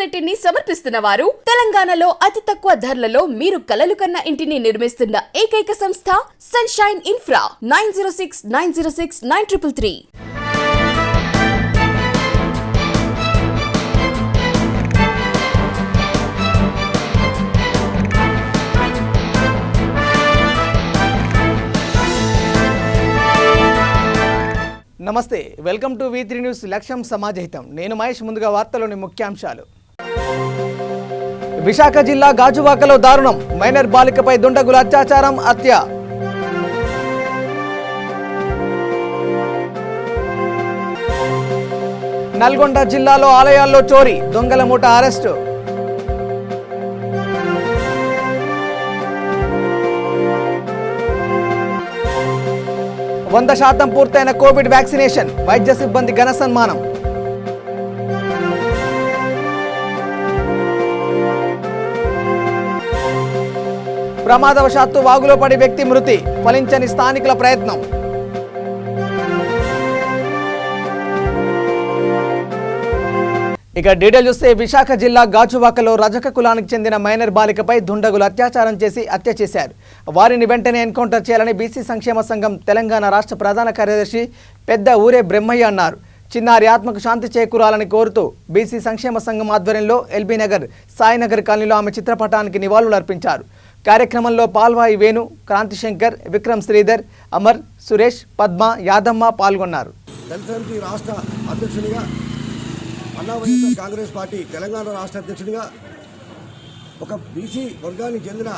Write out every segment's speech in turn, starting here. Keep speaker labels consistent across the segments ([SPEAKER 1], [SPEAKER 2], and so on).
[SPEAKER 1] రెడ్డిని సమర్పిస్తున్న వారు తెలంగాణలో అతి తక్కువ ధరలలో మీరు కలలు కన్న ఇంటిని నిర్మిస్తున్న ఏకైక సంస్థ సన్షైన్ ఇన్ఫ్రా 9069069333.
[SPEAKER 2] నమస్తే, వెల్కమ్ టు V3 న్యూస్. లక్ష్యం సమాజహితం. నేను మహేష్. ముందుగా వార్తలోని ముఖ్యాంశాలు. విశాఖ జిల్లా గాజువాకలో దారుణం. మైనర్ బాలికపై దుండగుల అత్యాచారం, హత్య. నల్గొండ జిల్లాలో ఆలయాల్లో చోరీ, దొంగల మూట అరెస్టు. వంద శాతం పూర్తయిన కోవిడ్ వ్యాక్సినేషన్, వైద్య సిబ్బంది ఘన సన్మానం. ప్రమాదవశాత్తు వాగులో పడి వ్యక్తి మృతి, ఫలించని స్థానికుల ప్రయత్నం. ఇక డీటెయిల్ చూస్తే, విశాఖ జిల్లా గాజువాకలో రజక కులానికి చెందిన మైనర్ బాలికపై దుండగులు అత్యాచారం చేసి హత్య చేశారు. వారిని వెంటనే ఎన్కౌంటర్ చేయాలని బీసీ సంక్షేమ సంఘం తెలంగాణ రాష్ట్ర ప్రధాన కార్యదర్శి పెద్ద ఊరే బ్రహ్మయ్య అన్నారు. చిన్నారి ఆత్మకు శాంతి చేకూరాలని కోరుతూ బీసీ సంక్షేమ సంఘం ఆధ్వర్యంలో ఎల్బీ నగర్, సాయినగర్ కాలనీలో ఆమె చిత్రపటానికి నివాళులు అర్పించారు. కార్యక్రమంలో పాల్వాయి వేణు, క్రాంతిశంకర్, విక్రమ్ శ్రీధర్, అమర్, సురేష్, పద్మ, యాదమ్మ పాల్గొన్నారు.
[SPEAKER 3] రాష్ట్ర అధ్యక్షునిగా అన్నావైఎస్ఆర్ కాంగ్రెస్ పార్టీ తెలంగాణ రాష్ట్ర అధ్యక్షుడిగా ఒక బీసీ వర్గానికి చెందిన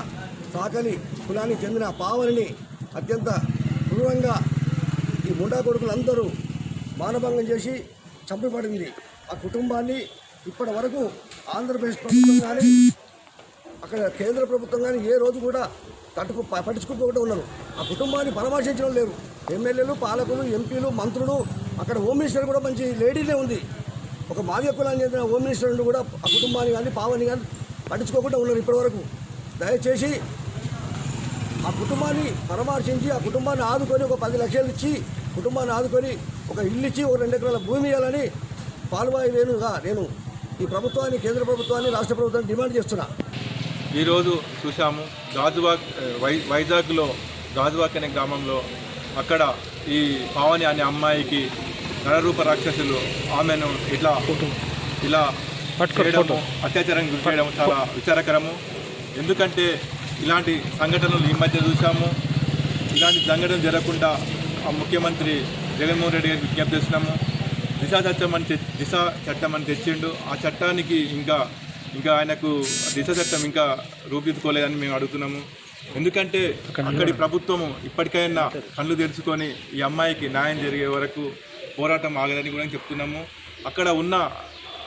[SPEAKER 3] సాకలి కులానికి చెందిన పావనిని అత్యంత క్రూరంగా ఈ ముండా కొడుకులందరూ మానభంగం చేసి చంపబడింది. ఆ కుటుంబాన్ని ఇప్పటి వరకు ఆంధ్రప్రదేశ్ ప్రభుత్వం కానీ అక్కడ కేంద్ర ప్రభుత్వం కానీ ఏ రోజు కూడా పట్టించుకుంటూ ఉన్నారు. ఆ కుటుంబాన్ని పరామర్శించడం లేరు. ఎమ్మెల్యేలు, పాలకులు, ఎంపీలు, మంత్రులు, అక్కడ హోమ్ మినిస్టర్ కూడా మంచి లేడీనే ఉంది. ఒక మాదిగ కులానికి చెందిన హోమ్ మినిస్టర్ నుండి కూడా ఆ కుటుంబాన్ని కానీ పావని కానీ పట్టించుకోకుండా ఉన్నారు ఇప్పటి వరకు. దయచేసి ఆ కుటుంబాన్ని పరామర్శించి ఆ కుటుంబాన్ని ఆదుకొని ఒక 10 లక్షలు ఇచ్చి కుటుంబాన్ని ఆదుకొని ఒక ఇల్లు ఇచ్చి ఒక 2 ఎకరాల భూమి ఇవ్వాలని పాల్వాయి వేణుగా నేను ఈ ప్రభుత్వాన్ని, కేంద్ర ప్రభుత్వాన్ని, రాష్ట్ర ప్రభుత్వాన్ని డిమాండ్ చేస్తున్నా.
[SPEAKER 4] ఈరోజు చూసాము వైజాగ్లో గాజువాక్ అనే గ్రామంలో అక్కడ ఈ పావని అనే అమ్మాయికి నరరూప రాక్షసులు ఆమెను ఇలా చేయడము, అత్యాచారానికి గురి చేయడం చాలా విచారకరము. ఎందుకంటే ఇలాంటి సంఘటనలు ఈ మధ్య చూసాము. ఇలాంటి సంఘటనలు జరగకుండా ముఖ్యమంత్రి జగన్మోహన్ రెడ్డి గారికి విజ్ఞప్తి చేస్తున్నాము. దిశ చట్టం అని తెచ్చిండు. ఆ చట్టానికి ఇంకా ఆయనకు దిశ చట్టం ఇంకా రూపుదిద్దుకోలేదని మేము అడుగుతున్నాము. ఎందుకంటే అక్కడి ప్రభుత్వము ఇప్పటికైనా కళ్ళు తెరుచుకొని ఈ అమ్మాయికి న్యాయం జరిగే వరకు పోరాటం ఆగదని కూడా చెప్తున్నాము. అక్కడ ఉన్న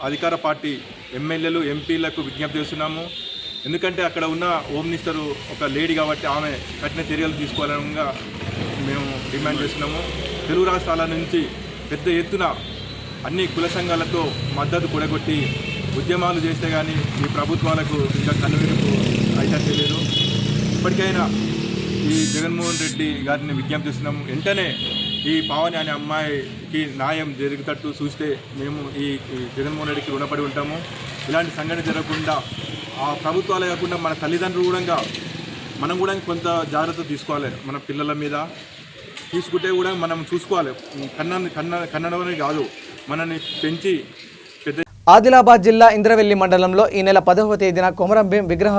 [SPEAKER 4] అధికార పార్టీ ఎమ్మెల్యేలు, ఎంపీలకు విజ్ఞప్తి చేస్తున్నాము. ఎందుకంటే అక్కడ ఉన్న హోమ్ మినిస్టరు ఒక లేడీ కాబట్టి ఆమె కఠిన చర్యలు తీసుకోవాలని మేము డిమాండ్ చేస్తున్నాము. తెలుగు రాష్ట్రాల నుంచి పెద్ద ఎత్తున అన్ని కుల సంఘాలతో మద్దతు కూడగొట్టి ఉద్యమాలు చేస్తే కానీ ఈ ప్రభుత్వాలకు ఇంకా కనువిరుపు అయితే తెలియదు. ఇప్పటికైనా ఈ జగన్మోహన్ రెడ్డి గారిని విజ్ఞప్తి చేస్తున్నాము. వెంటనే ఈ పావని అనే అమ్మాయికి న్యాయం జరిగేటట్టు చూస్తే మేము ఈ జగన్మోహన్ రెడ్డికి రుణపడి ఉంటాము. ఇలాంటి సంఘటన జరగకుండా ఆ ప్రభుత్వాలే కాకుండా మన తల్లిదండ్రులు కూడా మనం కూడా కొంత జాగ్రత్త తీసుకోవాలి. మన పిల్లల మీద తీసుకుంటే కూడా మనం చూసుకోవాలి. కన్నడమని కాదు, మనల్ని పెంచి పెద్ద.
[SPEAKER 2] ఆదిలాబాద్ జిల్లా ఇంద్రవెల్లి మండలంలో ఈ నెల 10వ తేదీన కొమరం భీం విగ్రహ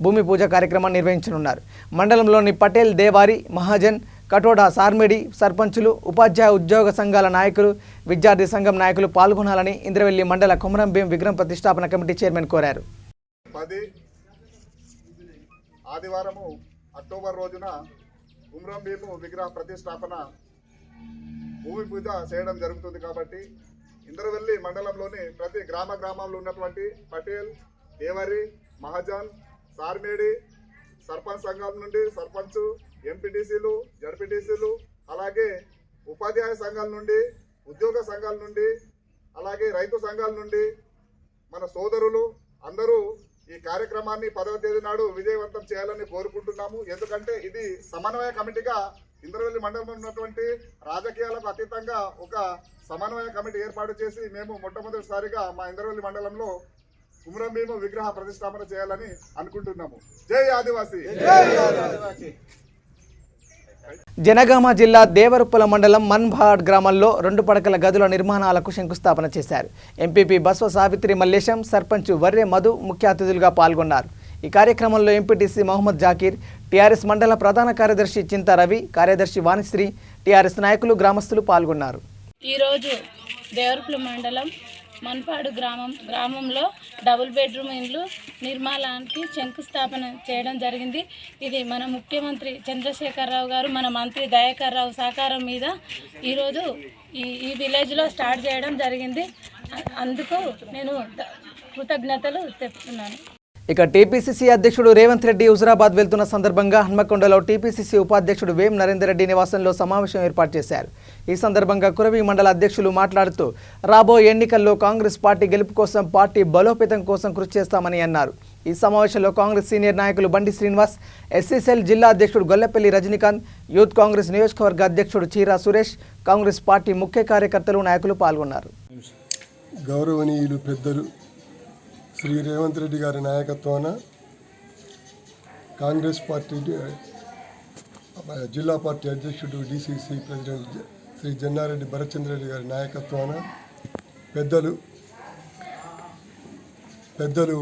[SPEAKER 2] భూమి పూజ కార్యక్రమాన్ని నిర్వహించనున్నారు. మండలంలోని పటేల్, దేవారి, మహాజన్, కటోడా, సార్మిడి సర్పంచులు, ఉపాధ్యాయ ఉద్యోగ సంఘాల నాయకులు, విద్యార్థి సంఘం నాయకులు పాల్గొనాలని ఇంద్రవెల్లి మండల కొమరం భీం విగ్రహం ప్రతిష్టాపన కమిటీ చైర్మన్ కోరారు.
[SPEAKER 5] 10 ఆదివారము అక్టోబర్ రోజున కొమరం భీం విగ్రహ ప్రతిష్టాపన భూమి పూజ చేయడం జరుగుతుంది. కాబట్టి ఇంద్రవెల్లి మండలంలోని ప్రతి గ్రామంలో ఉన్నటువంటి పటేల్, దేవరి, మహాజన్, సార్మేడి సర్పంచ్ సంఘాల నుండి సర్పంచ్, ఎంపీటీసీలు, జడ్పీటీసీలు, అలాగే ఉపాధ్యాయ సంఘాల నుండి, ఉద్యోగ సంఘాల నుండి, అలాగే రైతు సంఘాల నుండి మన సోదరులు అందరూ ఈ కార్యక్రమాన్ని 10వ తేదీ నాడు విజయవంతం చేయాలని కోరుకుంటున్నాము. ఎందుకంటే ఇది సమన్వయ కమిటీగా ఇంద్రవెల్లి మండలంలో ఉన్నటువంటి రాజకీయాలకు అతీతంగా ఒక సమన్వయ కమిటీ ఏర్పాటు చేసి మేము మొట్టమొదటిసారిగా మా ఇంద్రవెల్లి మండలంలో కుమ్రం భీము విగ్రహ ప్రతిష్టాపన చేయాలని అనుకుంటున్నాము. జై ఆదివాసీ.
[SPEAKER 2] జనగామ జిల్లా దేవరుప్పల మండలం మన్భాడ్ గ్రామంలో 2 పడకల గదుల నిర్మాణాలకు శంకుస్థాపన చేశారు. ఎంపీపీ బస్వ సావిత్రి మల్లేశం, సర్పంచ్ వర్రె మధు ముఖ్య అతిథులుగా పాల్గొన్నారు. ఈ కార్యక్రమంలో ఎంపీటీసీ మహమ్మద్ జాకీర్, టీఆర్ఎస్ మండల ప్రధాన కార్యదర్శి చింతా రవి, కార్యదర్శి వాణిశ్రీ, టీఆర్ఎస్ నాయకులు, గ్రామస్తులు పాల్గొన్నారు.
[SPEAKER 6] ఈరోజు దేవరుప్పల మండలం మన్పాడు గ్రామంలో డబుల్ బెడ్రూమ్ ఇండ్లు నిర్మాణానికి శంకుస్థాపన చేయడం జరిగింది. ఇది మన ముఖ్యమంత్రి చంద్రశేఖరరావు గారు, మన మంత్రి దయాకర్ రావు సహకారం మీద ఈరోజు ఈ విలేజ్లో స్టార్ట్ చేయడం జరిగింది. అందుకు నేను కృతజ్ఞతలు తెలుపుతున్నాను.
[SPEAKER 2] ఇక టీపీసీసీ అధ్యక్షుడు రేవంత్ రెడ్డి హుజురాబాద్ వెళ్తున్న సందర్భంగా హన్మకొండలో టీపీసీసీ ఉపాధ్యక్షుడు వేం నరేందర్ రెడ్డి నివాసంలో సమావేశం ఏర్పాటు చేశారు. ఈ సందర్భంగా కురవి మండల అధ్యక్షులు మాట్లాడుతూ రాబోయే ఎన్నికల్లో కాంగ్రెస్ పార్టీ గెలుపు కోసం, పార్టీ బలోపేతం కోసం కృషి చేస్తామని అన్నారు. ఈ సమావేశంలో కాంగ్రెస్ సీనియర్ నాయకులు బండి శ్రీనివాస్, ఎస్సీసెల్ జిల్లా అధ్యక్షుడు గొల్లపల్లి రజనీకాంత్, యూత్ కాంగ్రెస్ నియోజకవర్గ అధ్యక్షుడు చీరా సురేష్, కాంగ్రెస్ పార్టీ ముఖ్య కార్యకర్తలు, నాయకులు పాల్గొన్నారు.
[SPEAKER 7] గౌరవనీయులు పెద్దలు శ్రీ రేవంత్ రెడ్డి గారి నాయకత్వాన కాంగ్రెస్ పార్టీ జిల్లా పార్టీ అధ్యక్షుడు డిసిసి ప్రెసిడెంట్ శ్రీ జన్నారెడ్డి భరత్చంద్రరెడ్డి గారి నాయకత్వాన పెద్దలు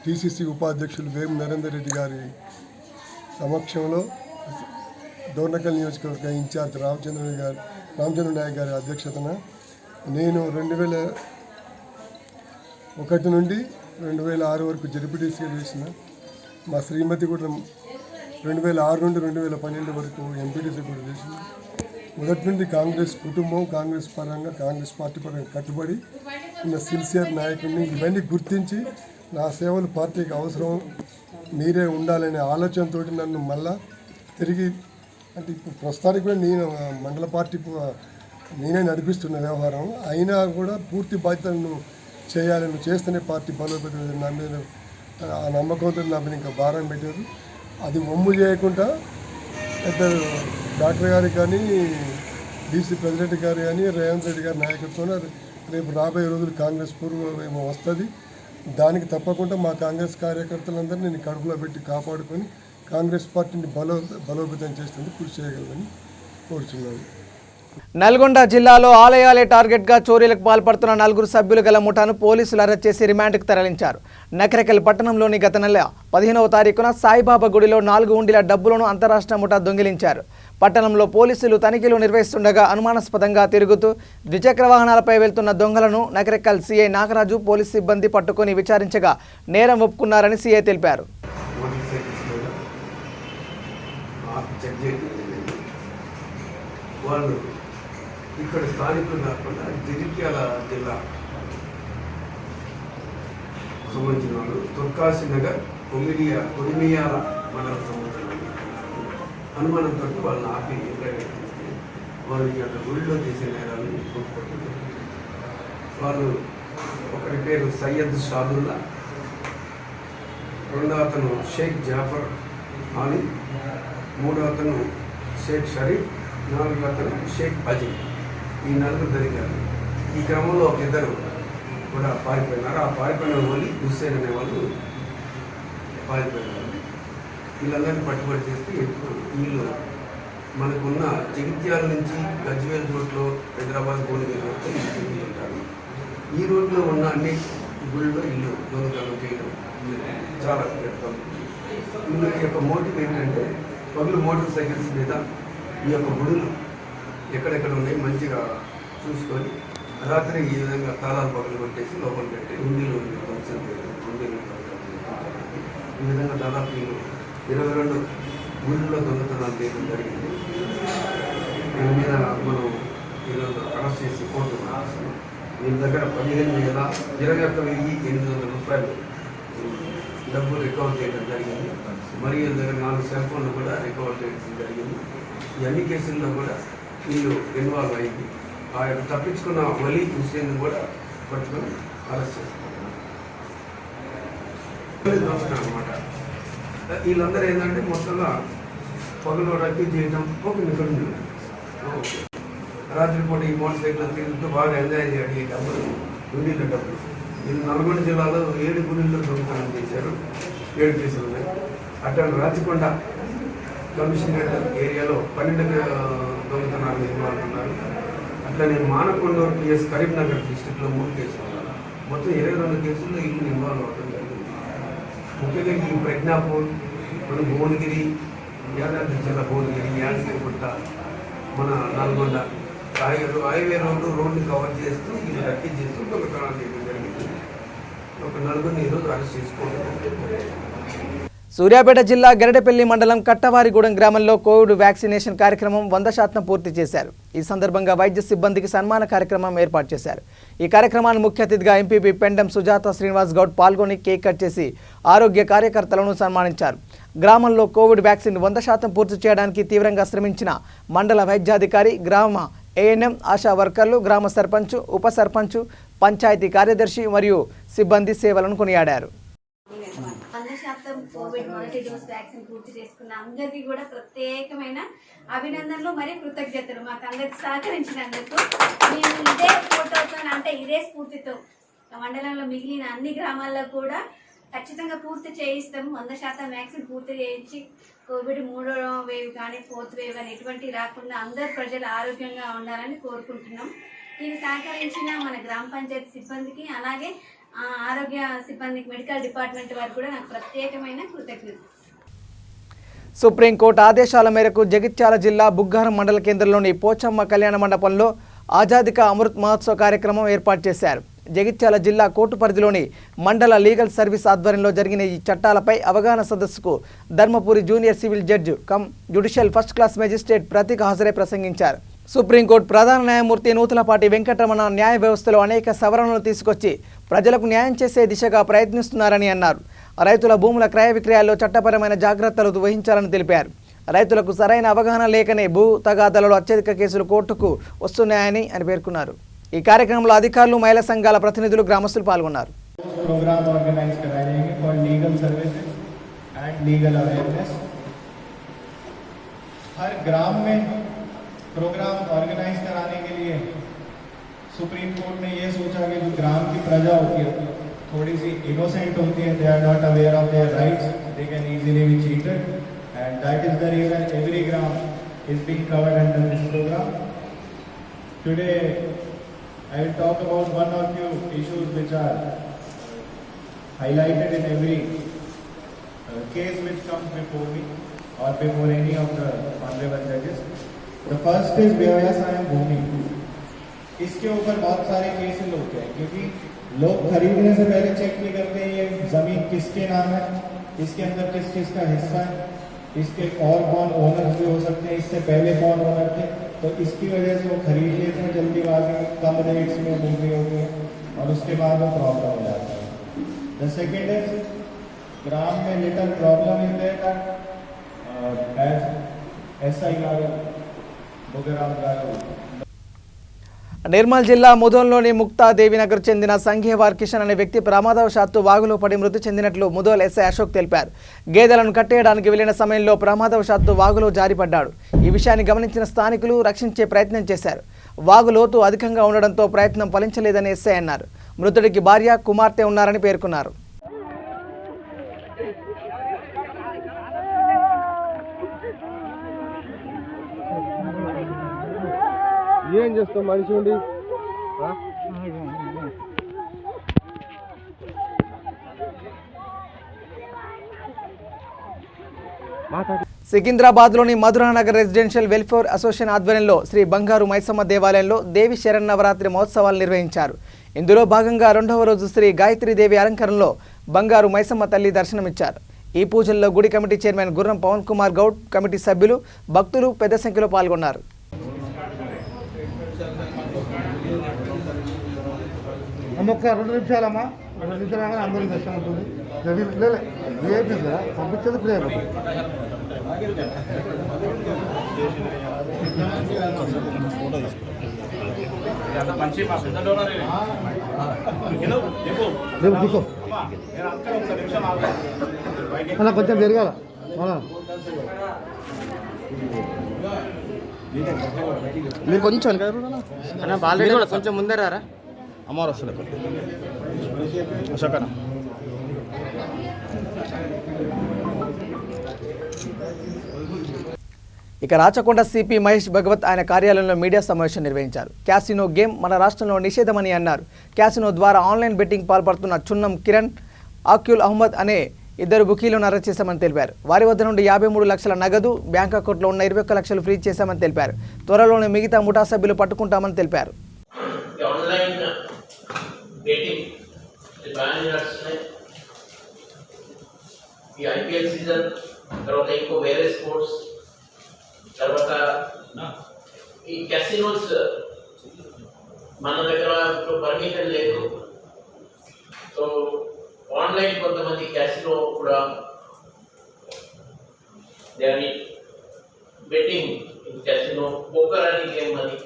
[SPEAKER 7] టీసీసీ ఉపాధ్యక్షులు వేం నరేందర్ రెడ్డి గారి సమక్షంలో దోర్నకల్ నియోజకవర్గ ఇన్ఛార్జ్ రామచంద్ర నాయక్ గారి అధ్యక్షతన నేను 2001 నుండి 2006 వరకు జడ్పీటీసీగా చేసిన, మా శ్రీమతి కూడా 2006 నుండి 2012 వరకు ఎంపీటీసీ కూడా చేసిన. మొదటి నుండి కాంగ్రెస్ కుటుంబం, కాంగ్రెస్ పరంగా, కాంగ్రెస్ పార్టీ పరంగా కట్టుబడి ఉన్న సిన్సియర్ నాయకుడిని. ఇవన్నీ గుర్తించి నా సేవలు పార్టీకి అవసరం, మీరే ఉండాలనే ఆలోచనతో నన్ను మళ్ళా తిరిగి, అంటే ఇప్పుడు ప్రస్తుతానికి కూడా నేను మండల పార్టీ నేనే నడిపిస్తున్న వ్యవహారం అయినా కూడా పూర్తి బాధ్యతలను చేయాలని, చేస్తేనే పార్టీ బలోపేతం. నా మీద ఆ నమ్మకంతో నా మీద ఇంకా భారం పెట్టారు. అది ఒమ్ము చేయకుండా పెద్ద డాక్టర్ గారికి కానీ, డీసీ ప్రెసిడెంట్ గారు కానీ, రేవంత్ రెడ్డి గారి నాయకత్వంలో రేపు రాబోయే రోజులు కాంగ్రెస్ పూర్వమేమో వస్తుంది. దానికి తప్పకుండా మా కాంగ్రెస్ కార్యకర్తలందరినీ నేను కడుపులో పెట్టి కాపాడుకొని కాంగ్రెస్ పార్టీని బలోపేతం చేస్తుంది కృషి చేయగలమని కోరుచున్నాను.
[SPEAKER 2] నల్గొండ జిల్లాలో ఆలయాలే టార్గెట్గా చోరీలకు పాల్పడుతున్న 4 సభ్యులు గల ముఠాను పోలీసులు అరెస్ట్ చేసి రిమాండ్కు తరలించారు. నకరేకల్ పట్టణంలోని గత నెల 15వ తారీఖున సాయిబాబా గుడిలో 4 ఉండిల డబ్బులను అంతరాష్ట్ర ముఠా దొంగిలించారు. పట్టణంలో పోలీసులు తనిఖీలు నిర్వహిస్తుండగా అనుమానాస్పదంగా తిరుగుతూ ద్విచక్ర వాహనాలపై వెళ్తున్న దొంగలను నకరేకల్ సీఐ నాగరాజు పోలీసు సిబ్బంది పట్టుకొని విచారించగా నేరం ఒప్పుకున్నారని సీఐ తెలిపారు.
[SPEAKER 8] వాళ్ళు ఇక్కడ స్థానికులు కాకుండా జగిత్యాల జిల్లా సంబంధించిన వాళ్ళు తుర్కాసి నగర్ కొడిమియాల మండలం సంబంధించిన అనుమానంతో వాళ్ళని ఆపి ఇంటర్వ్యూ చేస్తే వాళ్ళు ఈ యొక్క గుడిలో చేసే నేరాలను గుర్తుపట్టింది. వాళ్ళు ఒకరి పేరు సయ్యద్ షాదుల్లా, రెండో అతను షేక్ జాఫర్ అలీ, మూడో అతను షేక్ షరీఫ్, 4వ అతను షేక్ అజయ్. ఈ 4 దొరికారు. ఈ క్రమంలో ఒక 2 కూడా పారిపోయినారు. ఆ పారిపోయిన వాళ్ళు హుస్సేన్ అనే వాళ్ళు పారిపోయినారు. వీళ్ళందరినీ పట్టుబడి చేస్తే వీళ్ళు మనకున్న జగిత్యాల నుంచి గజ్వేల్ రోడ్లో హైదరాబాద్ భువనగిరి రోడ్లో ఇల్లు ఉంటారు. ఈ రోడ్లో ఉన్న అన్ని గుళ్ళలో ఇల్లు దొంగతనం చేయడం చాలా కష్టం. వీళ్ళ యొక్క మోటివ్ ఏంటంటే పగులు మోటార్ సైకిల్స్ మీద ఈ యొక్క గుడులు ఎక్కడెక్కడ ఉన్నాయి మంచిగా చూసుకొని రాత్రి ఈ విధంగా తాళాలు పగలు కొట్టేసి లోపల పెట్టి ఉండీలు ఈ విధంగా దాదాపు 22 గుళ్ళలో దొంగతనాలు చేయడం జరిగింది. దీని మీద మనం ఈరోజు అరెస్ట్ చేసి కోర్టు రాస్తున్నాం. వీళ్ళ దగ్గర 15,21,800 రూపాయలు డబ్బు రికవర్ చేయడం జరిగింది. మరియు వీళ్ళ దగ్గర 4 సెల్ ఫోన్లు కూడా రికవర్ చేయడం జరిగింది. ఈ అన్ని కేసుల్లో కూడా వీళ్ళు ఇన్వాల్వ్ అయింది. ఆ యొక్క తప్పించుకున్న వలీ హుస్సేన్ కూడా పట్టుకొని అరెస్ట్ చేస్తున్నారు అనమాట. వీళ్ళందరూ ఏంటంటే మొత్తంగా పగలు రద్దీ చేయడం ఒక నికడు. రాత్రిపూట ఈ మోటార్ సైకిల్ తిరుగుతూ బాగా ఎంజాయ్ చేయడం, ఈ డబ్బులు ఉండీల డబ్బులు వీళ్ళు నల్గొండ జిల్లాలో 7 గుళ్ళల్లో దొంగతనం చేశారు. 7 కేసులు ఉన్నాయి. అట్లా రాచకొండ కమిషనరేట్ ఏరియాలో 12 దొంగతనాలు ఇన్వాల్వ్ ఉన్నారు. అట్లనే మానకొండూరు పిఎస్ కరీంనగర్ డిస్టిక్లో 3 కేసులు ఉన్నారు. మొత్తం 22 కేసుల్లో వీళ్ళు ఇన్వాల్వ్ అవ్వడం జరిగింది. ముఖ్యంగా ఈ ప్రజ్ఞాపూర్, మన భువనగిరి, యాదాద్రి జిల్లా భువనగిరి, యాదగిరిగుట్ట, మన నల్గొండ హైవే రోడ్డు కవర్ చేస్తూ వీళ్ళు రద్దీ చేస్తూ దొంగతనాలు చేయడం జరిగింది. ఒక నలుగురిని ఈరోజు అరెస్ట్ చేసుకోవడం.
[SPEAKER 2] సూర్యాపేట జిల్లా గరిడెపల్లి మండలం కట్టవారిగూడెం గ్రామంలో కోవిడ్ వ్యాక్సినేషన్ కార్యక్రమం 100% పూర్తి చేశారు. ఈ సందర్భంగా వైద్య సిబ్బందికి సన్మాన కార్యక్రమం ఏర్పాటు చేశారు. ఈ కార్యక్రమాన్ని ముఖ్య అతిథిగా ఎంపీపీ పెండెం సుజాత శ్రీనివాస్ గౌడ్ పాల్గొని కేక్ కట్ చేసి ఆరోగ్య కార్యకర్తలను సన్మానించారు. గ్రామంలో కోవిడ్ వ్యాక్సిన్ 100% పూర్తి చేయడానికి తీవ్రంగా శ్రమించిన మండల వైద్యాధికారి, గ్రామ ఏఎన్ఎం, ఆశా వర్కర్లు, గ్రామ సర్పంచ్, ఉప సర్పంచ్, పంచాయతీ కార్యదర్శి మరియు సిబ్బంది సేవలను కొనియాడారు.
[SPEAKER 9] 100% కోవిడ్ మొదటి డోస్ వ్యాక్సిన్ పూర్తి చేసుకున్న అందరికీ కూడా ప్రత్యేకమైన అభినందనలు మరియు కృతజ్ఞతలు. మాకు అందరికి సహకరించినందుకు మేము ఇదే ఫోటోతో అంటే ఇదే స్ఫూర్తితో మండలంలో మిగిలిన అన్ని గ్రామాల్లో కూడా ఖచ్చితంగా పూర్తి చేయిస్తాము. 100% వ్యాక్సిన్ పూర్తి చేయించి కోవిడ్ 3వ వేవ్ కానీ 4th వేవ్ కానీ ఎటువంటి రాకుండా అందరు ప్రజలు ఆరోగ్యంగా ఉండాలని కోరుకుంటున్నాం. దీన్ని సహకరించిన మన గ్రామ పంచాయతీ సిబ్బందికి, అలాగే ఆరోగ్య సిబ్బందికి, మెడికల్ డిపార్ట్మెంట్ వారికి కూడా నాకు ప్రత్యేకమైన కృతజ్ఞతలు.
[SPEAKER 2] సుప్రీంకోర్టు ఆదేశాల మేరకు జగిత్యాల జిల్లా బుగ్గారం మండల కేంద్రంలోని పోచమ్మ కళ్యాణ మండపంలో ఆజాదీ కా అమృత్ మహోత్సవ్ కార్యక్రమం ఏర్పాటు చేశారు. జగిత్యాల జిల్లా కోర్టు పరిధిలోని మండల లీగల్ సర్వీస్ ఆధ్వర్యంలో జరిగిన ఈ చట్టాలపై అవగాహన సదస్సుకు Dharmapuri junior civil judge come judicial first class magistrate Prateek హాజరై ప్రసంగించారు. సుప్రీంకోర్టు ప్రధాన న్యాయమూర్తి నూతలపాటి వెంకటరమణ న్యాయ వ్యవస్థలో అనేక సవరణలు తీసుకొచ్చి ప్రజలకు న్యాయం చేసే దిశగా ప్రయత్నిస్తున్నారని అన్నారు. రైతుల భూముల క్రయ విక్రయాల్లో చట్టపరమైన జాగ్రత్తలు వహించాలని తెలిపారు. రైతులకు సరైన అవగాహన లేకనే భూ తగాదాలలో అత్యధిక కేసులు కోర్టుకు వస్తున్నాయని పేర్కొన్నారు. ఈ కార్యక్రమంలో అధికారులు, మహిళా సంఘాల ప్రతినిధులు, గ్రామస్తులు పాల్గొన్నారు.
[SPEAKER 10] प्रोग्राम ऑर्गेनाइज कराए जाएंगे for legal services and legal awareness. हर ग्राम में प्रोग्राम ऑर्गेनाइज कराने के लिए सुप्रीम कोर्ट ने ये सोचा कि जो ग्राम की प्रजा होती है थोड़ी सी इनोसेंट होती है, they are not aware of their rights, they can easily be cheated, and that is the reason every ग्राम is being covered under this program. Today I will talk about one or few issues which are highlighted in every case which comes before me or before any of the honorable judges. The first is व्यवसाय भूमि. इसके ऊपर बहुत सारे cases होते हैं क्योंकि लोग खरीदने से पहले चेक नहीं करते ये जमीन किसके नाम है, इसके अंदर किस किस का हिस्सा है, इसके और कौन ओनर भी हो सकते हैं, इससे पहले कौन ओनर थे, तो इसकी वजह से वो खरीद लेते हैं जल्दीबाजी में, कम रेट्स में बिक्री होती है और उसके बाद वो प्रॉब्लम हो जाता है. द सेकेंड इज ग्राम में little problem in there as SI गारू బుగ్గరాం గారు.
[SPEAKER 2] నిర్మల్ జిల్లా ముదోల్లోని ముక్తాదేవి నగర్ చెందిన సంఘేవార్ కిషన్ అనే వ్యక్తి ప్రమాదవశాత్తు వాగులో పడి మృతి చెందినట్లు ముదోల్ ఎస్ఐ అశోక్ తెలిపారు. గేదెలను కట్టేయడానికి వెళ్లిన సమయంలో ప్రమాదవశాత్తు వాగులో జారిపడ్డాడు. ఈ విషయాన్ని గమనించిన స్థానికులు రక్షించే ప్రయత్నం చేశారు. వాగు లోతు అధికంగా ఉండడంతో ప్రయత్నం ఫలించలేదని ఎస్ఐ అన్నారు. మృతుడికి భార్య, కుమార్తె ఉన్నారని పేర్కొన్నారు.
[SPEAKER 7] ఏం చేస్తాం మనిషి ఉండి
[SPEAKER 2] సికింద్రాబాద్లోని మధురానగర్ రెసిడెన్షియల్ వెల్ఫేర్ అసోసియేషన్ ఆధ్వర్యంలో శ్రీ బంగారు మైసమ్మ దేవాలయంలో దేవి శరన్నవరాత్రి మహోత్సవాలు నిర్వహించారు. ఇందులో భాగంగా 2వ రోజు శ్రీ గాయత్రీదేవి అలంకరణలో బంగారు మైసమ్మ తల్లి దర్శనమిచ్చారు. ఈ పూజల్లో గుడి కమిటీ చైర్మన్ గుర్రం పవన్ కుమార్ గౌడ్, కమిటీ సభ్యులు, భక్తులు పెద్ద సంఖ్యలో పాల్గొన్నారు.
[SPEAKER 7] ఒక్క 2 నిమిషాలమ్మా, 2 నిమిషాలు అందరూ దర్శనం ఉంటుంది. పంపించేది ప్రేమ అలా కొంచెం జరగాల.
[SPEAKER 2] మీరు కొంచెం కొంచెం ముందరారా. అమర్ వస్తుంది అశోకన ఇక రాచకొండ సిపి మహేష్ భగవత్ ఆయన కార్యాలయంలో మీడియా సమావేశం నిర్వహించారు. క్యాసినో గేమ్ మన రాష్ట్రంలో నిషేధమని అన్నారు. క్యాసినో ద్వారా ఆన్లైన్ బెట్టింగ్ పాల్పడుతున్న చున్నం కిరణ్, ఆక్యుల్ అహ్మద్ అనే ఇద్దరు బుకీలను అరెస్ట్ చేశామని తెలిపారు. వారి వద్ద నుండి 53 లక్షల నగదు, బ్యాంక్ అకౌంట్లో ఉన్న 21 లక్షలు ఫ్రీజ్ చేశామని తెలిపారు. త్వరలోనే మిగతా ముఠా సభ్యులు పట్టుకుంటామని తెలిపారు.
[SPEAKER 11] తర్వాత ఈ క్యాసినోస్ మన దగ్గర పర్మిషన్ లేదు. సో ఆన్లైన్ కొంతమంది క్యాసినో కూడా దాని బెట్టింగ్ క్యాసినో పోకర్ అని గేమ్ అని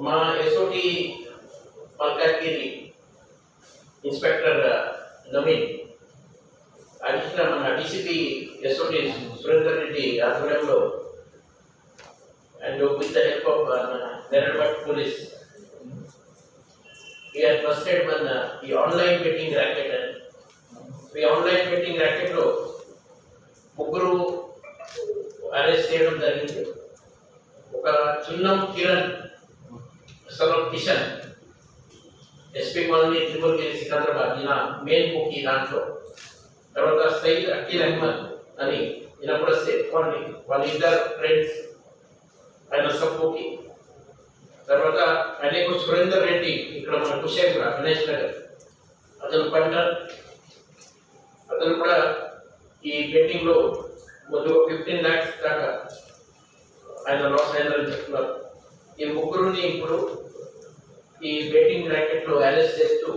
[SPEAKER 11] మా SOT Malkajgiri inspector Naveen additional మన డిసిపి ఎస్ఓటి సురేందర్ రెడ్డి ఆధ్వర్యంలో and with the help of నెరల్పట్ పోలీస్ వీఆర్ ట్రస్టెడ్ మన ఈ ఆన్లైన్ బెట్టింగ్ ర్యాకెట్ అని. ఈ ఆన్లైన్ బెట్టింగ్ ర్యాకెట్లో ముగ్గురు అరెస్ట్ చేయడం జరిగింది. ఒక Chunnam Kiran, son of Kishan, SP colony, Tripuragiri, Secunderabad, ఈయన మెయిన్ బుక్ ఈ దాంట్లో. తర్వాత సయ్యద్ అఖిల్ అహ్మద్ అని ఈయన కూడా సేఫ్ కాలనీ, వాళ్ళ ఇద్దరు ఫ్రెండ్స్, ఆయన సబ్బుకి. తర్వాత ఆయనకు సురేందర్ రెడ్డి ఇక్కడ మన కుషేపుర గణేష్ నగర్, అతను పంటర్, అతను కూడా ఈ బెట్టింగ్ లో ముందు 15 lakhs దాకా ఆయన లాస్ అయినారని చెప్తున్నారు. ఈ ముగ్గురుని ఇప్పుడు ఈ బెట్టింగ్ ర్యాకెట్ లో అరెస్ట్ చేస్తూ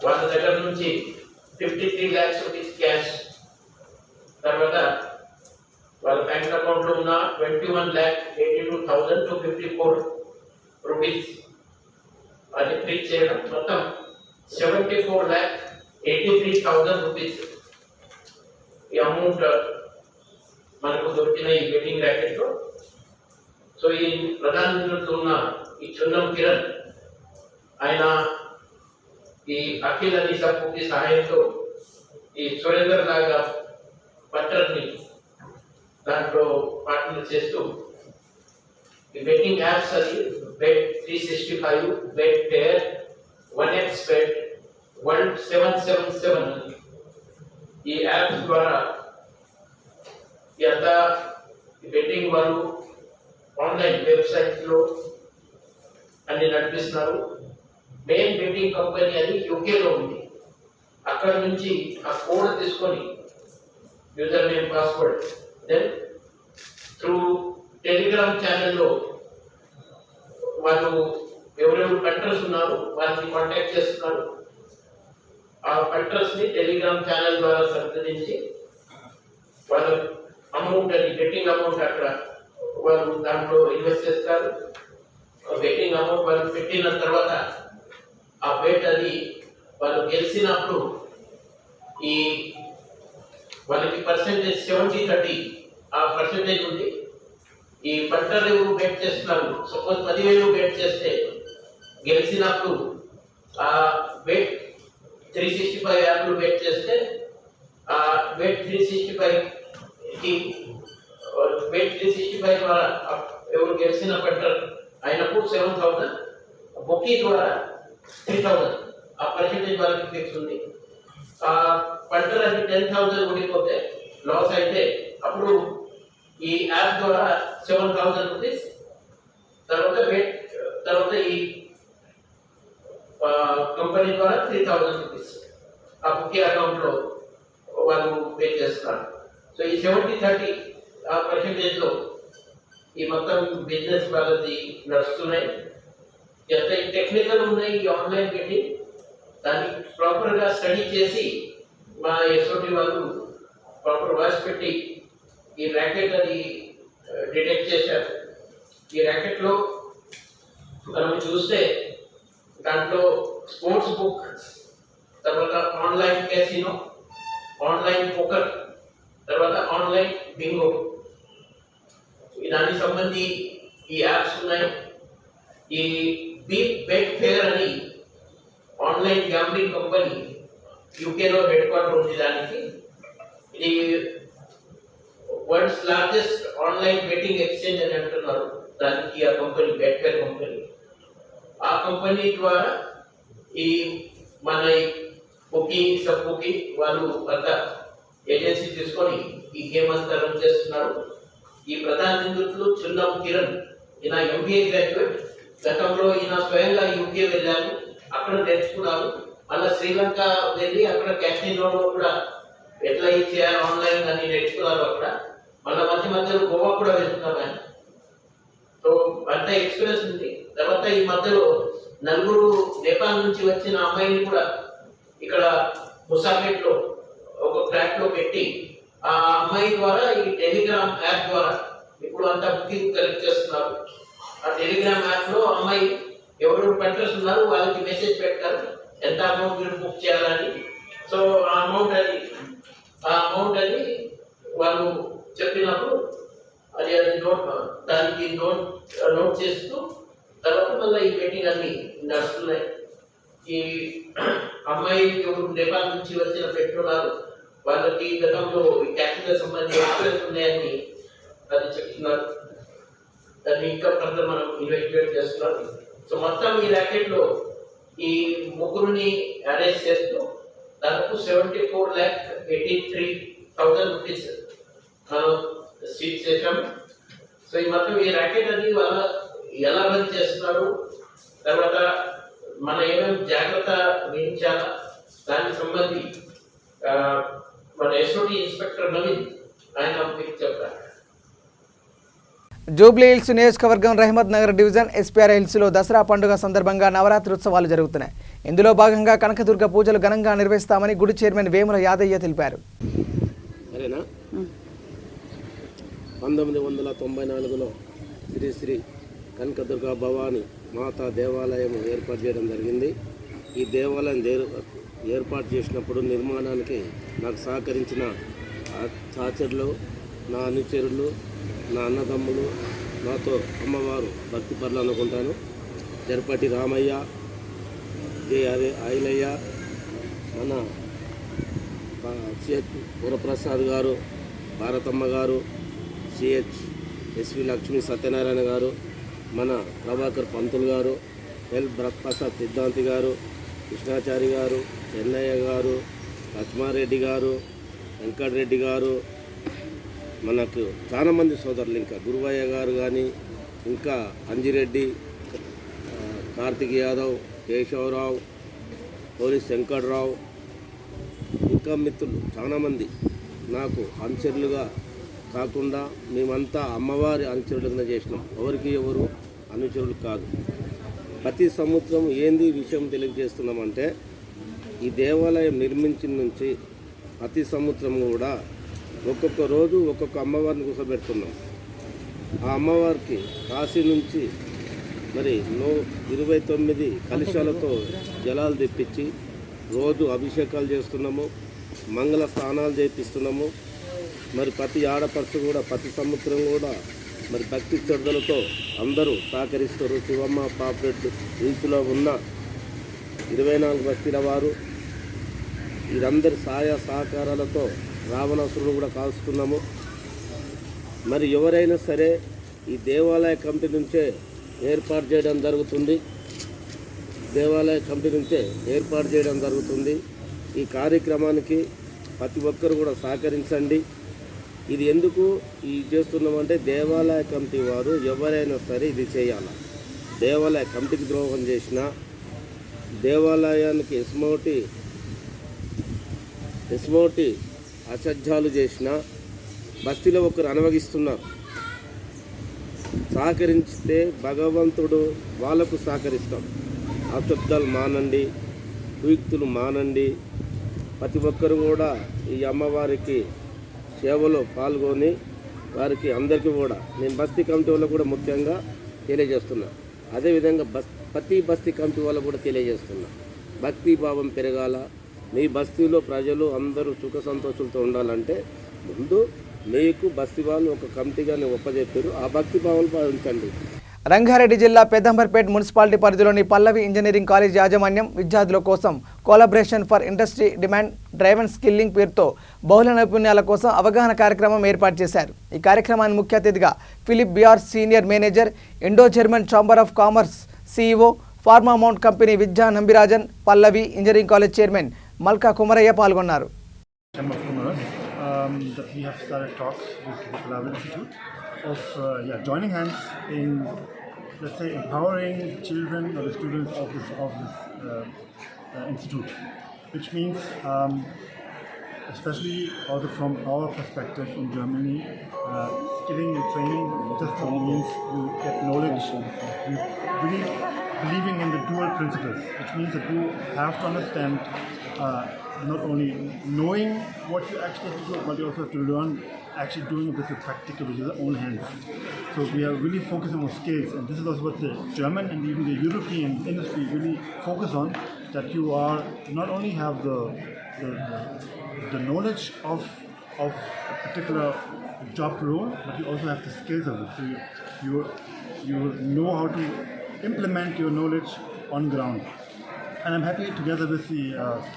[SPEAKER 11] వాళ్ళ దగ్గర నుంచి 53 lakhs rupees క్యాష్, తర్వాత వాళ్ళ బ్యాంక్ అకౌంట్ లో ఉన్న 21,82,254 రూపీస్ అది ఫ్రీజ్ చేయడం, మొత్తం 74,83,000 రూపీస్ ఈ అమౌంట్ మనకు దొరికిన ఈ బెట్టింగ్ ర్యాకెట్ లో. సో ఈ ప్రధానమంత్రితో ఉన్న ఈ చున్నం కిరణ్ ఆయన ఈ అఖిల్ అలీ సబ్బుకి సహాయంతో ఈ సురేందర్ లాగా పట్టర్ని దాంట్లో పార్ట్నర్ చేస్తూ ఈ బెట్టింగ్ యాప్స్ అది బెట్ 365, బెట్ పేర్, 1xbet, 1777 ఈ యాప్స్ ద్వారా ఎంత బెట్టింగ్ వాళ్ళు ఆన్లైన్ వెబ్సైట్స్ లో అన్ని నడిపిస్తున్నారు. మెయిన్ బెట్టింగ్ కంపెనీ అది యూకేలో ఉంది. అక్కడ నుంచి ఆ కోడ్ తీసుకొని user name, password, then through Telegram ఛానల్లో వాళ్ళు ఎవరెవరు కంట్రస్ ఉన్నారు వాళ్ళని కాంటాక్ట్ చేస్తున్నారు. ఆ కంట్రస్ ని టెలిగ్రామ్ ఛానల్ ద్వారా సంప్రదించి వాళ్ళ అమౌంట్ అని బెట్టింగ్ అమౌంట్ అక్కడ వాళ్ళు దాంట్లో ఇన్వెస్ట్ చేస్తారు. బెట్టింగ్ అమౌంట్ వాళ్ళు పెట్టిన తర్వాత ఆ బెట్ అది వాళ్ళు గెలిచినప్పుడు ఈ వాళ్ళకి పర్సెంటేజ్ 70-30 ఆ పర్సెంటేజ్ ఉంది. ఈ పంటర్ ఎవరు బెట్ చేస్తున్నారు, సపోజ్ 10,000 బెట్ చేస్తే గెలిచినప్పుడు ఆ బెట్ 365 యాప్లు బెట్ చేస్తే ఆ బెట్ 365 ద్వారా ఎవరు గెలిచిన పంటర్ ఆయనకు 7,000, బుకీ ద్వారా 3,000 ఆ పర్సెంటేజ్ వాళ్ళకి ఫిక్స్ ఉంది. ఆ పంటర్ అది 10,000 ఊడిపోతే లాస్ అయితే అప్పుడు ఈ యాప్ ద్వారా 7,000 రూపీస్, తర్వాత ఈ కంపెనీ ద్వారా 3,000 రూపీస్ ఆ బుకీ అకౌంట్ లో వాళ్ళు పే చేస్తారు. సో ఈ 70-30 ఆ పర్సెంటేజ్ లో ఈ మొత్తం బిజినెస్ వాళ్ళది నడుస్తున్నాయి. ఎంత టెక్నికల్ ఉన్నాయి ఈ ఆన్లైన్ బెట్టింగ్, దాన్ని ప్రాపర్ గా స్టడీ చేసి మా ఎస్ఓటి వాళ్ళు ప్రాపర్ వాచ్ పెట్టి ఈ ర్యాకెట్ అది డిటెక్ట్ చేశారు. ఈ ర్యాకెట్ లో మనం చూస్తే దాంట్లో స్పోర్ట్స్ బుక్, తర్వాత ఆన్లైన్ క్యాసినో, ఆన్లైన్ పోకర్, తర్వాత ఆన్లైన్ బింగో, దానికి సంబంధి ఈ యాప్స్ ఉన్నాయి. ఈ బీట్ బెట్ ఫేర్ అని ఆన్లైన్ గ్యాంబ్లింగ్ కంపెనీ యూకేలో హెడ్ క్వార్టర్ ఉంది. దానికి ఇది world's largest online betting exchange అని అంటున్నారు దానికి. ఆ కంపెనీ బెట్ ఫేర్ కంపెనీ, ఆ కంపెనీ ద్వారా ఈ మన సబ్ బుకింగ్ వాళ్ళు అంతా ఏజెన్సీ తీసుకొని ఈ గేమ్ అంతా రన్ చేస్తున్నారు. ఈ ప్రధాన నిందితులు చుల్లం కిరణ్, ఈయన ఎంబీఏ గ్రాడ్యుయేట్. గతంలో ఈయన స్వయంగా యూకే వెళ్ళారు, అక్కడ నేర్చుకున్నారు. మళ్ళీ శ్రీలంక వెళ్ళి అక్కడ క్యాసినోలో కూడా ఎట్లా చేయాలి ఆన్లైన్ అని నేర్చుకున్నారు అక్కడ. మళ్ళీ మధ్యలో గోవా కూడా వెళ్తున్నారు ఆయన. సో అంత ఎక్స్పీరియన్స్ ఉంది. తర్వాత ఈ మధ్యలో 4 నేపాల్ నుంచి వచ్చిన అమ్మాయిని కూడా ఇక్కడ ముసాపేట్లో ఒక ఫ్లాట్ లో పెట్టి ఆ అమ్మాయి ద్వారా ఈ టెలిగ్రామ్ యాప్ ద్వారా ఇప్పుడు అంతా బుకింగ్ కలెక్ట్ చేస్తున్నారు. ఆ టెలిగ్రామ్ యాప్ లో అమ్మాయి ఎవరు కంట్రెస్ట్ ఉన్నారు వాళ్ళకి మెసేజ్ పెడతారు ఎంత అమౌంట్ మీరు బుక్ చేయాలని. సో ఆ అమౌంట్ అది వాళ్ళు చెప్పినప్పుడు అది దానికి నోట్ చేస్తూ తర్వాత మళ్ళీ ఈ బెట్టింగ్ అన్ని నడుస్తున్నాయి. ఈ అమ్మాయి నేపాల్ నుంచి వచ్చిన పెట్టున్నారు, వాళ్ళకి గతంలో క్యాషింగ్ సంబంధించి ఎక్స్పీరియన్స్ ఉన్నాయని అది చెప్తున్నారు. దాన్ని ఇంకా ఫర్దర్ మనం ఇన్వెస్టిగేట్ చేస్తున్నారు. సో మొత్తం ఈ ర్యాకెట్ లో ఈ ముగ్గురిని అరెస్ట్ చేస్తూ దాదాపు 74,83,000 రూపీస్ మనం సీజ్ చేశాము. సో ఈ మొత్తం ఈ ర్యాకెట్ అది వాళ్ళ ఎలా రన్ చేస్తున్నారు, తర్వాత మన ఏమేమి జాగ్రత్త వహించాలా దానికి సంబంధించి మన ఎస్ఓటి ఇన్స్పెక్టర్ నవీన్ ఆయన మీకు చెప్తారు.
[SPEAKER 2] జూబ్లీ హిల్స్ నియోజకవర్గం రహమత్ నగర్ డివిజన్ ఎస్పీఆర్ హిల్స్లో దసరా పండుగ సందర్భంగా నవరాత్రి ఉత్సవాలు జరుగుతున్నాయి. ఇందులో భాగంగా కనకదుర్గ పూజలు ఘనంగా నిర్వహిస్తామని గుడి చైర్మన్ వేముల యాదయ్య తెలిపారు.
[SPEAKER 8] 1994లో శ్రీ శ్రీ కనకదుర్గ భవాని మాతా దేవాలయం ఏర్పాటు చేయడం జరిగింది. ఈ దేవాలయం ఏర్పాటు చేసినప్పుడు నిర్మాణానికి నాకు సహకరించిన సహచరులు, నా అనుచరులు, నా అన్నదమ్ములు, నాతో అమ్మవారు భక్తి పరులు అనుకుంటాను. జరపటి రామయ్య, ఐలయ్య, మన సిహెచ్ పురప్రసాద్ గారు, భారతమ్మ గారు, ఎస్వి లక్ష్మీ సత్యనారాయణ గారు, మన ప్రభాకర్ పంతులు గారు, ఎల్ ప్రసాద్ సిద్ధాంతి గారు, కృష్ణాచారి గారు, చెన్నయ్య గారు, లక్ష్మారెడ్డి గారు, వెంకటరెడ్డి గారు, మనకు చాలామంది సోదరులు, ఇంకా గురువయ్య గారు కానీ, ఇంకా అంజిరెడ్డి, కార్తిక్ యాదవ్, కేశవరావు, పోలీస్ వెంకట్రావు, ఇంకా మిత్రులు చాలామంది నాకు అనుచరులుగా కాకుండా మేమంతా అమ్మవారి అనుచరులుగా చేసినాం. ఎవరు అనుచరులు కాదు. ప్రతి సంవత్సరం ఏంది విషయం తెలియజేస్తున్నామంటే ఈ దేవాలయం నిర్మించిన నుంచి ప్రతి సంవత్సరం కూడా ఒక్కొక్క రోజు ఒక్కొక్క అమ్మవారిని కూర్చోబెడుతున్నాం. ఆ అమ్మవారికి కాశీ నుంచి మరి 29 కలశాలతో జలాలు తెప్పించి రోజు అభిషేకాలు చేస్తున్నాము, మంగళ స్నానాలు చేపిస్తున్నాము. మరి ప్రతి ఆడపడుచు కూడా ప్రతి సంవత్సరం కూడా మరి భక్తి శ్రద్ధలతో అందరూ సహకరిస్తారు. శివమ్మ పాపరెడ్డి ఇంచులో ఉన్న 24 బస్తీల వారు వీరందరి సహాయ సహకారాలతో రావణాసురుడు కూడా కాల్చుతున్నాము. మరి ఎవరైనా సరే ఈ దేవాలయ కమిటీ నుంచే ఏర్పాటు చేయడం జరుగుతుంది. ఈ కార్యక్రమానికి ప్రతి ఒక్కరు కూడా సహకరించండి. ఇది ఎందుకు చేస్తున్నామంటే దేవాలయ కమిటీ వారు ఎవరైనా సరే ఇది చేయాలి. దేవాలయ కమిటీకి ద్రోహం చేసినా, దేవాలయానికి ఎస్మోటి అసత్యాలు చేసినా బస్తీలో ఒకరు అనుభవిస్తున్నారు. సహకరిస్తే భగవంతుడు వాళ్ళకు సహకరిస్తాం. అశబ్దాలు మానండి, కుయుక్తులు మానండి. ప్రతి ఒక్కరు కూడా ఈ అమ్మవారికి సేవలో పాల్గొని వారికి అందరికీ కూడా నేను బస్తీ కమిటీ వాళ్ళకు కూడా ముఖ్యంగా తెలియజేస్తున్నా. అదేవిధంగా ప్రతి బస్తీ కమిటీ వాళ్ళకు కూడా తెలియజేస్తున్నా, భక్తి భావం పెరగాల. మీ బస్తీలో ప్రజలు అందరూ సుఖ సంతోషాలతో ఉండాలంటే ముందు మీకు బస్తీ వాళ్ళు ఒక కమిటీగానే ఒప్పజెప్పారు. ఆ భక్తి భావాలు పాటించండి.
[SPEAKER 2] రంగారెడ్డి జిల్లా పెద్దంబర్పేట్ మున్సిపాలిటీ పరిధిలోని పల్లవి ఇంజనీరింగ్ కాలేజ్ యాజమాన్యం విద్యార్థుల కోసం collaboration for industry demand driven skilling పేరుతో బహుళ నైపుణ్యాల కోసం అవగాహన కార్యక్రమం ఏర్పాటు చేశారు. ఈ కార్యక్రమానికి ముఖ్య అతిథిగా ఫిలిప్ బిఆర్ senior manager, Indo German Chamber of Commerce CEO, pharma mount company Vidya Nambirajan, Pallavi engineering college chairman Malka Kumaraiah పాల్గొన్నారు.
[SPEAKER 12] That we have started talks with the Palavi Institute of joining hands in, let's say, empowering children or the students of this institute, which means especially also from our perspective in Germany, skilling and training just means you get knowledge. You really believing in the dual principles, which means that you have to understand not only knowing what you actually have to do, but you also have to learn actually doing it with your practical, with your own hands. So we are really focusing on skills, and this is also what the German and even the European industry really focus on, that you are not only have the knowledge of a particular job role, but you also have the skills of it. So you know how to implement your knowledge on ground. And I'm happy together with the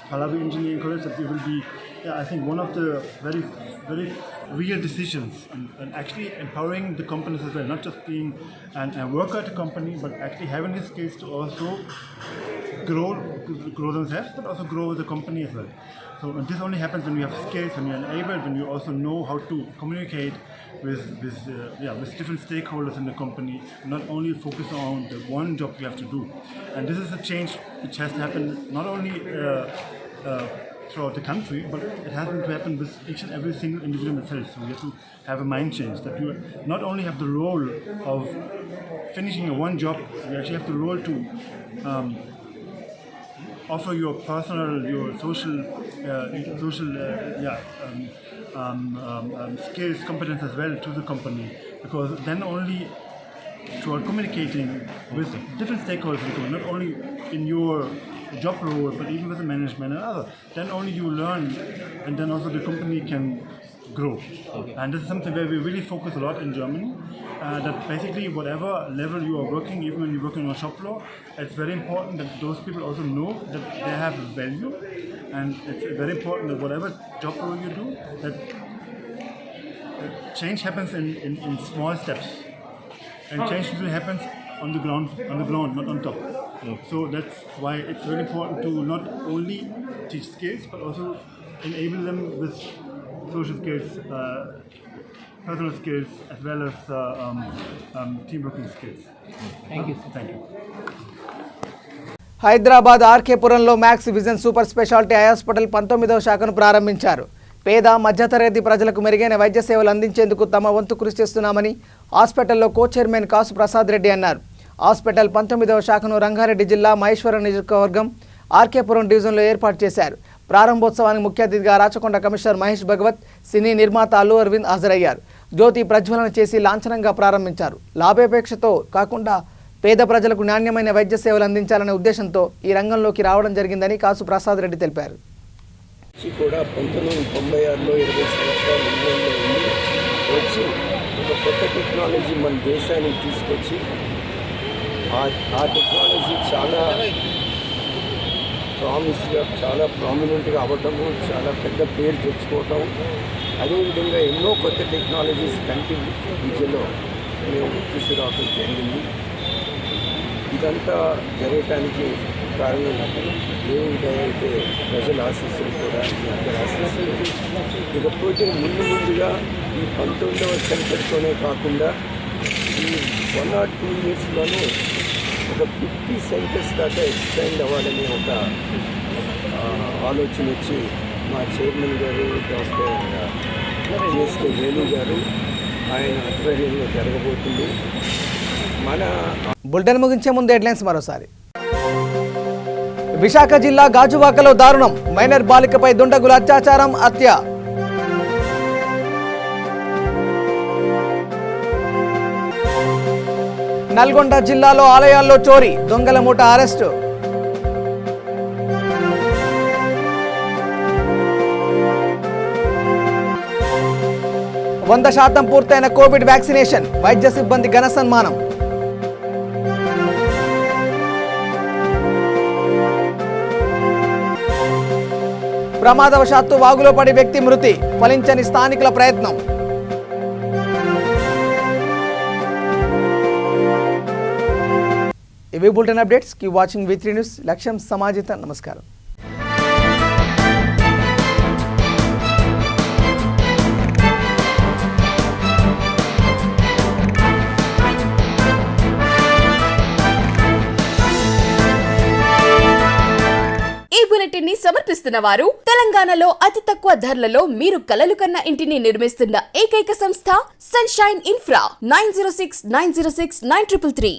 [SPEAKER 12] Palavi Engineering College that we will be, I think, one of the very, very real decisions and actually empowering the companies as well, not just being a worker at a company, but actually having the skills to also grow themselves, but also grow the company as well. So this only happens when you have skills, when you're enabled, when you also know how to communicate with different stakeholders in the company, not only focus on the one job you have to do. And this is a change which has to happen not only throughout the country, but it has to happen with each and every single individual itself. So we have to have a mind change, that you not only have the role of finishing a one job, you actually have the role to offer your personal, your social skills, competence as well to the company, because then only throughout communicating with different stakeholders, not only in your job role, but even with the management and others, then only you learn, and then also the company can grow. And this is something where we really focus a lot in Germany, that basically whatever level you are working, even when you're working on a shop floor, it's very important that those people also know that they have value, and it's very important that whatever job role you do, that change happens in small steps, and change usually happens on the ground, not on top. So that's why it's very important to not only teach skills, but also enable them with social skills, personal skills, as well as team working skills. Thank you.
[SPEAKER 2] Hyderabad ఆర్కేపురంలో Max Vision super speciality eye hospital 19వ శాఖను ప్రారంభించారు. పేద మధ్యతరగతి ప్రజలకు మెరుగైన వైద్య సేవలు అందించేందుకు తమ వంతు కృషి చేస్తున్నామని హాస్పిటల్లో కో చైర్మన్ కాసు ప్రసాద్ రెడ్డి అన్నారు. హాస్పిటల్ 19వ శాఖను రంగారెడ్డి జిల్లా మహేశ్వరం నియోజకవర్గం ఆర్కేపురం డివిజన్లో ఏర్పాటు చేశారు. ప్రారంభోత్సవానికి ముఖ్య అతిథిగా రాచకొండ కమిషనర్ మహేష్ భగవత్, సినీ నిర్మాత అల్లు అరవింద్ హాజరయ్యారు. జ్యోతి ప్రజ్వలన చేసి లాంఛనంగా ప్రారంభించారు. లాభాపేక్షతో కాకుండా పేద ప్రజలకు నాణ్యమైన వైద్య సేవలు అందించాలనే ఉద్దేశంతో ఈ రంగంలోకి రావడం జరిగిందని కాసు ప్రసాద్ రెడ్డి తెలిపారు.
[SPEAKER 13] కూడా 1996లో 20 సంవత్సరాల ఇండియాలో ఉండి వచ్చి ఒక కొత్త టెక్నాలజీ మన దేశానికి తీసుకొచ్చి ఆ టెక్నాలజీ చాలా ప్రామిస్గా, చాలా ప్రామినెంట్గా అవ్వటము, చాలా పెద్ద పేరు తెచ్చుకోవటం, అదేవిధంగా ఎన్నో కొత్త టెక్నాలజీస్ కంటి విద్యలో మేము తీసుకురావడం జరిగింది. ఇదంతా జరగటానికి కారణం దేవుడి దయ అయితే ప్రజల ఆశీస్సులు కూడా, మీ అందరి ఆశీస్సులు. ఇకపోతే ముందుగా ఈ 19వ సెంటర్తోనే కాకుండా ఈ 1 or 2 yearsలోనే ఒక 50 సెంటర్స్ దాకా ఎక్స్టెండ్ అవ్వాలని ఒక ఆలోచన వచ్చి మా చైర్మన్ గారు డాక్టర్ జేఎస్కే వేణు గారు ఆయన ఆధ్వర్యంలో జరగబోతుంది.
[SPEAKER 2] బులెటిన్ ముగించే ముందు హెడ్లైన్స్ మరోసారి. విశాఖ జిల్లా గాజువాకలో దారుణం, మైనర్ బాలికపై దుండగుల అత్యాచారం, హత్య. నల్గొండ జిల్లాలో ఆలయాల్లో చోరీ, దొంగల మూట అరెస్టు. % పూర్తయిన కోవిడ్ వ్యాక్సినేషన్, వైద్య సిబ్బంది ఘన సన్మానం. ప్రమాదవశాత్తు వాగులో పడి వ్యక్తి మృతి, ఫలించని స్థానికుల ప్రయత్నం. ఇవి bulletin updates. Keep watching V3 news. లక్ష్యం సమాజిత. నమస్కారం.
[SPEAKER 1] ఈ బులెటిన్ ని సమర్పిస్తున్న వారు తెలంగాణలో అతి తక్కువ ధరలలో మీరు కలలు కన్న ఇంటిని నిర్మిస్తున్న ఏకైక సంస్థ సన్షైన్ ఇన్ఫ్రా. 9069069333.